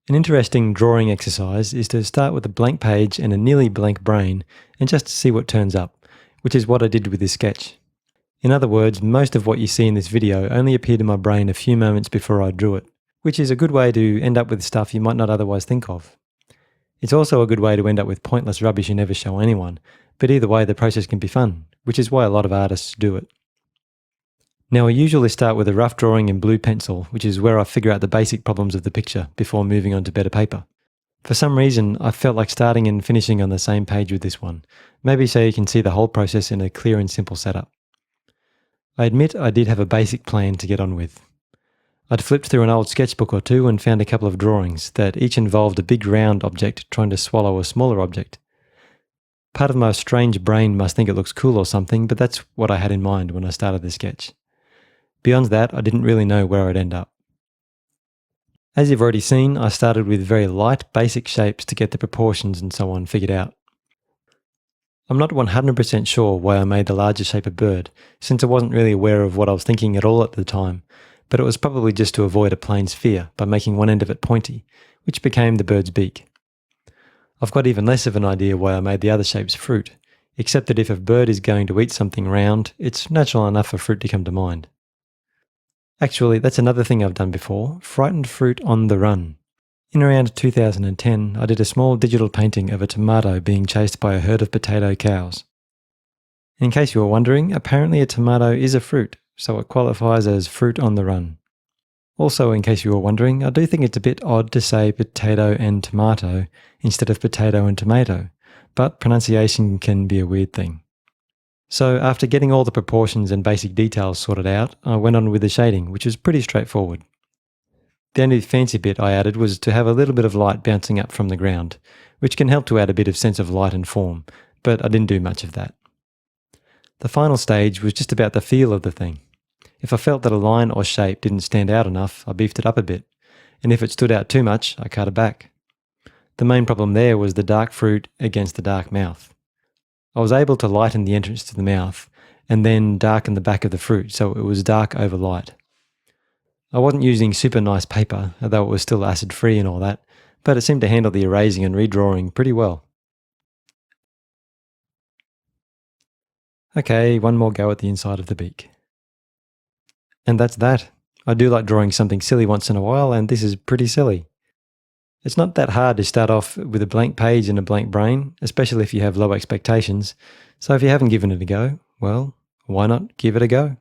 An interesting drawing exercise is to start with a blank page and a nearly blank brain and just see what turns up, which is what I did with this sketch. In other words, most of what you see in this video only appeared in my brain a few moments before I drew it, which is a good way to end up with stuff you might not otherwise think of. It's also a good way to end up with pointless rubbish you never show anyone, but either way the process can be fun, which is why a lot of artists do it. Now I usually start with a rough drawing in blue pencil, which is where I figure out the basic problems of the picture before moving on to better paper. For some reason, I felt like starting and finishing on the same page with this one, maybe so you can see the whole process in a clear and simple setup. I admit I did have a basic plan to get on with. I'd flipped through an old sketchbook or two and found a couple of drawings that each involved a big round object trying to swallow a smaller object. Part of my strange brain must think it looks cool or something, but that's what I had in mind when I started the sketch. Beyond that, I didn't really know where I'd end up. As you've already seen, I started with very light, basic shapes to get the proportions and so on figured out. I'm not 100% sure why I made the larger shape a bird, since I wasn't really aware of what I was thinking at all at the time, but it was probably just to avoid a plain sphere by making one end of it pointy, which became the bird's beak. I've got even less of an idea why I made the other shapes fruit, except that if a bird is going to eat something round, it's natural enough for fruit to come to mind. Actually, that's another thing I've done before, frightened fruit on the run. In around 2010, I did a small digital painting of a tomato being chased by a herd of potato cows. In case you were wondering, apparently a tomato is a fruit, so it qualifies as fruit on the run. Also, in case you were wondering, I do think it's a bit odd to say potato and tomato instead of potato and tomato, but pronunciation can be a weird thing. So after getting all the proportions and basic details sorted out, I went on with the shading, which was pretty straightforward. The only fancy bit I added was to have a little bit of light bouncing up from the ground, which can help to add a bit of sense of light and form, but I didn't do much of that. The final stage was just about the feel of the thing. If I felt that a line or shape didn't stand out enough, I beefed it up a bit, and if it stood out too much, I cut it back. The main problem there was the dark fruit against the dark mouth. I was able to lighten the entrance to the mouth and then darken the back of the fruit so it was dark over light. I wasn't using super nice paper, although it was still acid free and all that, but it seemed to handle the erasing and redrawing pretty well. Okay, one more go at the inside of the beak. And that's that. I do like drawing something silly once in a while, and this is pretty silly. It's not that hard to start off with a blank page and a blank brain, especially if you have low expectations, so if you haven't given it a go, well, why not give it a go?